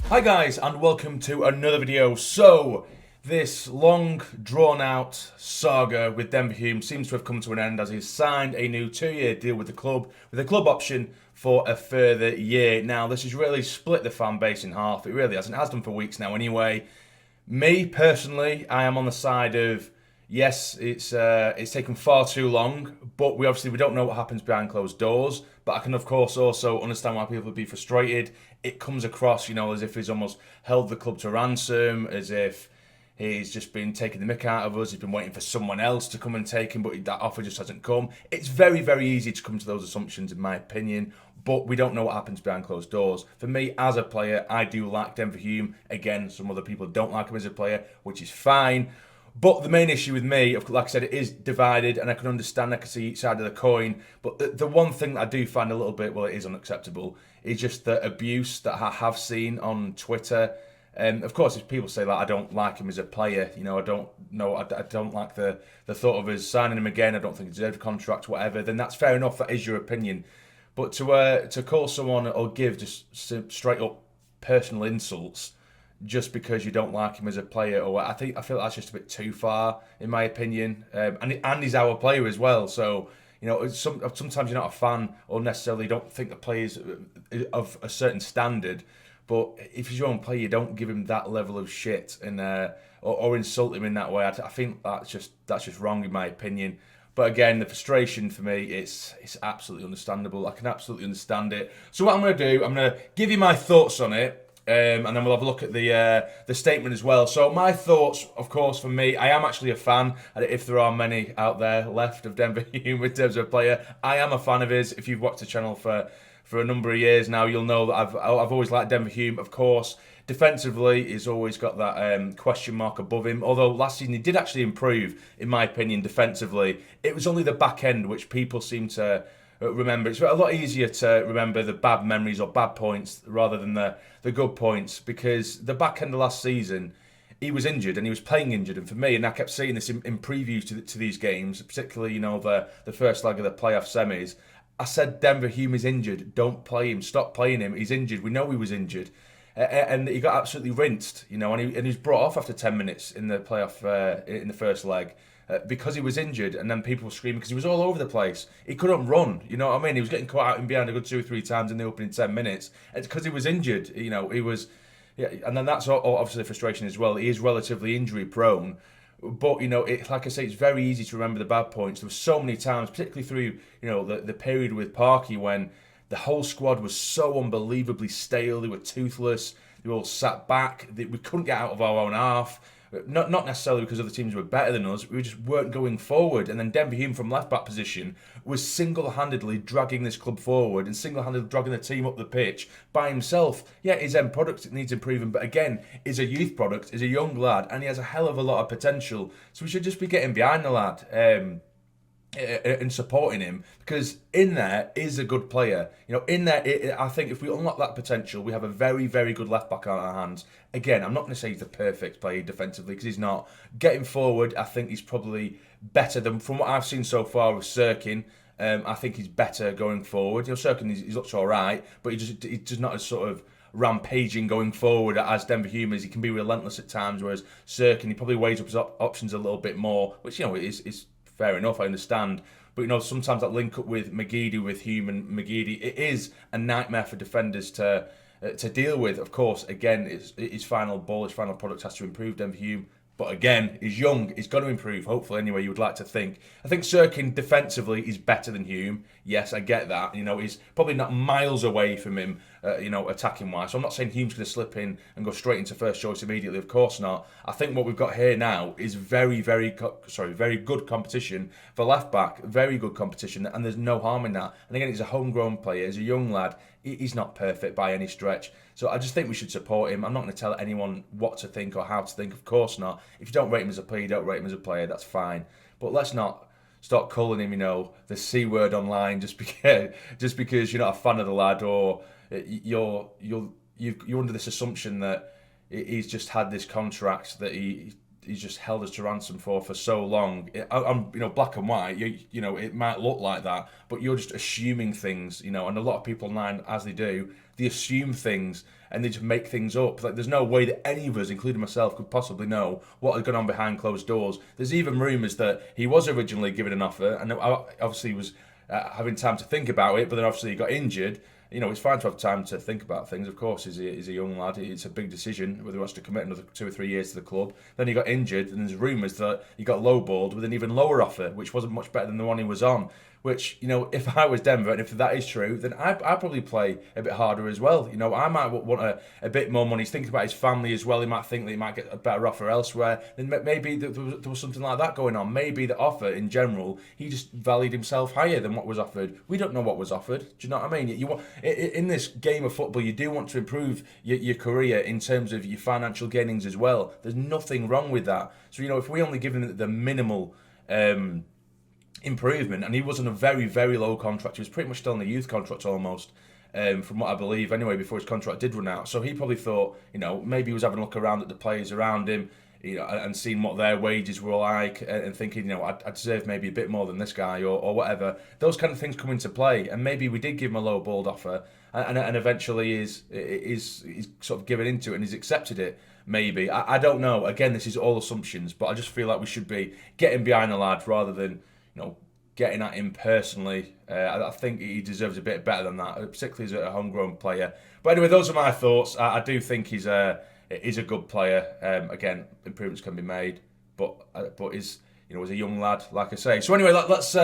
Hi guys, and welcome to another video. So, this long drawn out saga with Denver Hume seems to have come to an end as he's signed a new 2-year deal with a club option for a further year. Now, this has really split the fan base in half. It really has, and it has done for weeks now anyway. Me personally, I am on the side of yes, it's taken far too long, but we don't know what happens behind closed doors. But I can of course also understand why people would be frustrated. It comes across, as if he's almost held the club to ransom, as if he's just been taking the mick out of us. He's been waiting for someone else to come and take him, but that offer just hasn't come. It's very, very easy to come to those assumptions, in my opinion. But we don't know what happens behind closed doors. For me, as a player, I do like Denver Hume. Again, some other people don't like him as a player, which is fine. But the main issue with me, like I said, it is divided, and I can understand, I can see each side of the coin. But the one thing that I do find a little bit, well, it is unacceptable, is just the abuse that I have seen on Twitter. Of course, if people say that I don't like him as a player, I don't like the thought of us signing him again. I don't think he deserves a contract, whatever. Then that's fair enough. That is your opinion. But to call someone or give just straight up personal insults just because you don't like him as a player, or I feel that's just a bit too far, in my opinion. And he's our player as well, so sometimes you're not a fan or necessarily don't think the player's of a certain standard. But if he's your own player, you don't give him that level of shit and or insult him in that way. I think that's just wrong, in my opinion. But again, the frustration for me, it's absolutely understandable. I can absolutely understand it. So what I'm going to do, I'm going to give you my thoughts on it. And then we'll have a look at the statement as well. So my thoughts, of course, for me, I am actually a fan. If there are many out there left of Denver Hume in terms of a player, I am a fan of his. If you've watched the channel for a number of years now, you'll know that I've always liked Denver Hume. Of course, defensively, he's always got that question mark above him. Although last season he did actually improve, in my opinion, defensively. It was only the back end which people seem to remember. It's a lot easier to remember the bad memories or bad points rather than the good points, because the back end of last season he was injured and he was playing injured, and for me, and I kept saying this in previews to these games, particularly the first leg of the playoff semis, I said Denver Hume is injured, don't play him, stop playing him, he's injured, we know he was injured. And he got absolutely rinsed, and he was brought off after 10 minutes in the playoff in the first leg. Because he was injured, and then people were screaming because he was all over the place. He couldn't run, you know what I mean? He was getting caught out in behind a good 2 or 3 times in the opening 10 minutes. It's because he was injured, he was, yeah, and then that's obviously the frustration as well. He is relatively injury prone, but like I say, it's very easy to remember the bad points. There were so many times, particularly through the period with Parky, when the whole squad was so unbelievably stale. They were toothless. They were all sat back. We couldn't get out of our own half. Not necessarily because other teams were better than us, we just weren't going forward. And then Denver Hume from left back position was single-handedly dragging this club forward and single-handedly dragging the team up the pitch by himself. Yeah, his end product needs improving, but again, is a youth product, is a young lad, and he has a hell of a lot of potential. So we should just be getting behind the lad. And supporting him, because in there is a good player. In there, I think if we unlock that potential, we have a very, very good left back on our hands. Again, I'm not going to say he's the perfect player defensively, because he's not. Getting forward, I think he's probably better than, from what I've seen so far with Sirkin. I think he's better going forward. Sirkin, he looks all right, but he's just not as sort of rampaging going forward as Denver Hume is. He can be relentless at times, whereas Sirkin, he probably weighs up his options a little bit more, which is fair enough, I understand. But sometimes that link up with McGeady, with Hume and McGeady, it is a nightmare for defenders to deal with. Of course, again, his final ball, his final product has to improve, Denver Hume. But again, he's young, he's going to improve, hopefully, anyway, you would like to think. I think Sirkin defensively is better than Hume. Yes, I get that. He's probably not miles away from him, attacking-wise. So I'm not saying Hume's going to slip in and go straight into first choice immediately, of course not. I think what we've got here now is very, very good competition for left-back, very good competition, and there's no harm in that. And again, he's a homegrown player, he's a young lad. He's not perfect by any stretch. So I just think we should support him. I'm not going to tell anyone what to think or how to think. Of course not. If you don't rate him as a player, you don't rate him as a player. That's fine. But let's not start calling him, the C word online just because you're not a fan of the lad, or you're under this assumption that he's just had this contract that he's just held us to ransom for so long. I'm black and white. It might look like that, but you're just assuming things, and a lot of people online, as they do, they assume things and they just make things up. Like, there's no way that any of us, including myself, could possibly know what had gone on behind closed doors. There's even rumours that he was originally given an offer, and obviously he was having time to think about it, but then obviously he got injured. It's fine to have time to think about things. Of course, he's a young lad. It's a big decision whether he wants to commit another 2 or 3 years to the club. Then he got injured, and there's rumours that he got lowballed with an even lower offer, which wasn't much better than the one he was on. Which, if I was Denver, and if that is true, then I'd probably play a bit harder as well. I might want a bit more money. He's thinking about his family as well. He might think that he might get a better offer elsewhere. Then maybe there was something like that going on. Maybe the offer in general, he just valued himself higher than what was offered. We don't know what was offered. Do you know what I mean? In this game of football, you do want to improve your career in terms of your financial gainings as well. There's nothing wrong with that. So, if we only give him the minimal improvement, and he was on a very, very low contract. He was pretty much still on the youth contract almost, from what I believe anyway, before his contract did run out. So he probably thought, maybe he was having a look around at the players around him, and seeing what their wages were like, and thinking, I deserve maybe a bit more than this guy, or whatever. Those kind of things come into play, and maybe we did give him a low balled offer, and eventually he's sort of given into it and he's accepted it. Maybe. I don't know. Again, this is all assumptions, but I just feel like we should be getting behind the lad rather than getting at him personally. I think he deserves a bit better than that, particularly as a homegrown player. But anyway, those are my thoughts. I do think he's a good player. Again, improvements can be made, but is as a young lad, like I say. So anyway, let's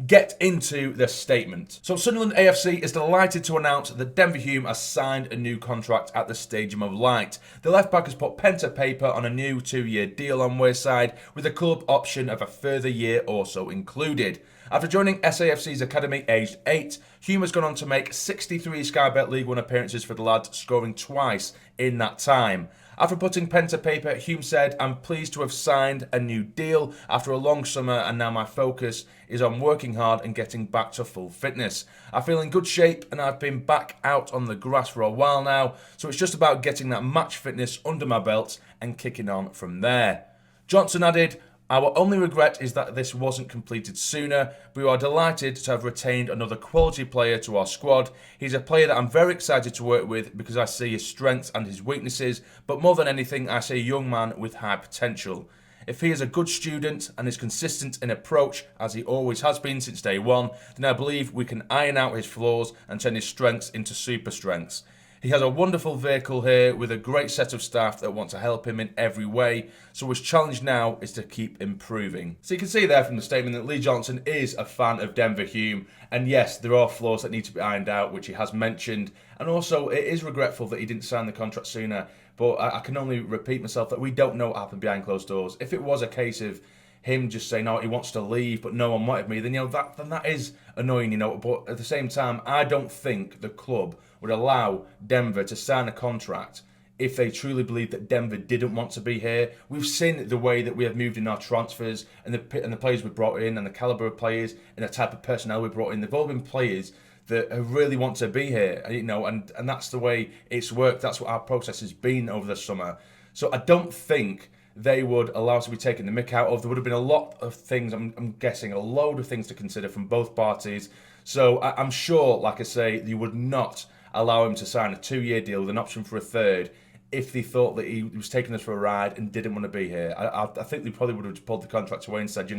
get into the statement. So Sunderland AFC is delighted to announce that Denver Hume has signed a new contract at the Stadium of Light. The left-back has put pen to paper on a new 2-year deal on Wayside, with a club option of a further year or so included. After joining SAFC's academy aged 8, Hume has gone on to make 63 Sky Bet League 1 appearances for the lad, scoring twice in that time. After putting pen to paper, Hume said, "I'm pleased to have signed a new deal after a long summer, and now my focus is on working hard and getting back to full fitness. I feel in good shape and I've been back out on the grass for a while now, so it's just about getting that match fitness under my belt and kicking on from there." Johnson added, "Our only regret is that this wasn't completed sooner, but we are delighted to have retained another quality player to our squad. He's a player that I'm very excited to work with because I see his strengths and his weaknesses, but more than anything, I see a young man with high potential. If he is a good student and is consistent in approach, as he always has been since day one, then I believe we can iron out his flaws and turn his strengths into super strengths. He has a wonderful vehicle here with a great set of staff that want to help him in every way, so his challenge now is to keep improving." So you can see there from the statement that Lee Johnson is a fan of Denver Hume, and yes, there are flaws that need to be ironed out, which he has mentioned, and also it is regretful that he didn't sign the contract sooner, but I can only repeat myself that we don't know what happened behind closed doors. If it was a case of him just saying, "Oh, he wants to leave, but no one wanted me," then that is annoying, But at the same time, I don't think the club would allow Denver to sign a contract if they truly believe that Denver didn't want to be here. We've seen the way that we have moved in our transfers and the players we brought in and the calibre of players and the type of personnel we brought in. They've all been players that really want to be here, and that's the way it's worked. That's what our process has been over the summer. So I don't think they would allow us to be taken the mick out of. There would have been a lot of things, I'm guessing, a load of things to consider from both parties. So I'm sure, like I say, you would not allow him to sign a 2-year deal with an option for a third if they thought that he was taking us for a ride and didn't want to be here. I think they probably would have pulled the contract away and said,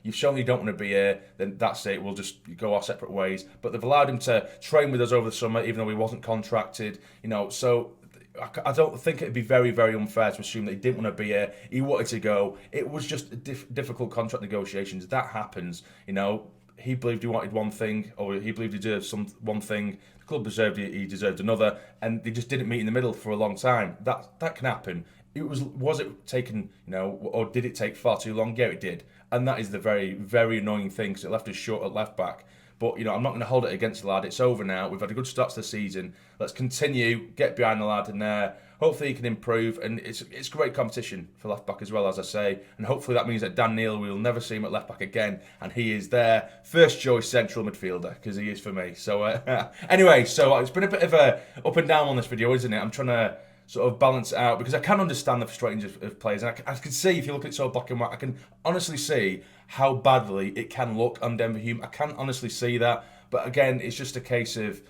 you've shown you don't want to be here, then that's it, we'll just go our separate ways. But they've allowed him to train with us over the summer, even though he wasn't contracted, so I don't think it'd be very, very unfair to assume that he didn't want to be here. He wanted to go. It was just difficult contract negotiations. That happens, He believed he wanted one thing, or he believed he deserved one thing. The club deserved he deserved another, and they just didn't meet in the middle for a long time. That can happen. Was it taken, or did it take far too long? Yeah, it did, and that is the very, very annoying thing because it left us short at left back. But, I'm not going to hold it against the lad. It's over now. We've had a good start to the season. Let's continue, get behind the lad, and hopefully he can improve. And it's great competition for left back as well, as I say. And hopefully that means that Dan Neil, we'll never see him at left back again. And he is their first choice central midfielder, because he is for me. So, anyway, so it's been a bit of a up and down on this video, isn't it? I'm trying to sort of balance it out, because I can understand the frustrations of players, and I can see, if you look at it so black and white, I can honestly see how badly it can look on Denver Hume. I can honestly see that, but again, it's just a case of,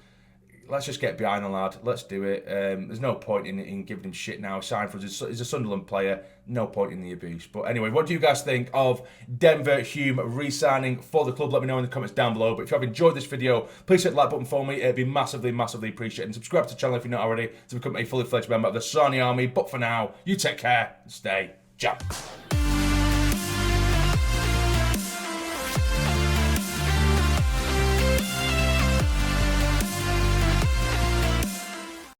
let's just get behind the lad. Let's do it. There's no point in giving him shit now. Signed for us. He's a Sunderland player. No point in the abuse. But anyway, what do you guys think of Denver Hume re-signing for the club? Let me know in the comments down below. But if you have enjoyed this video, please hit the like button for me. It'd be massively, massively appreciated. And subscribe to the channel if you're not already to become a fully fledged member of the Sarny Army. But for now, you take care and stay jam.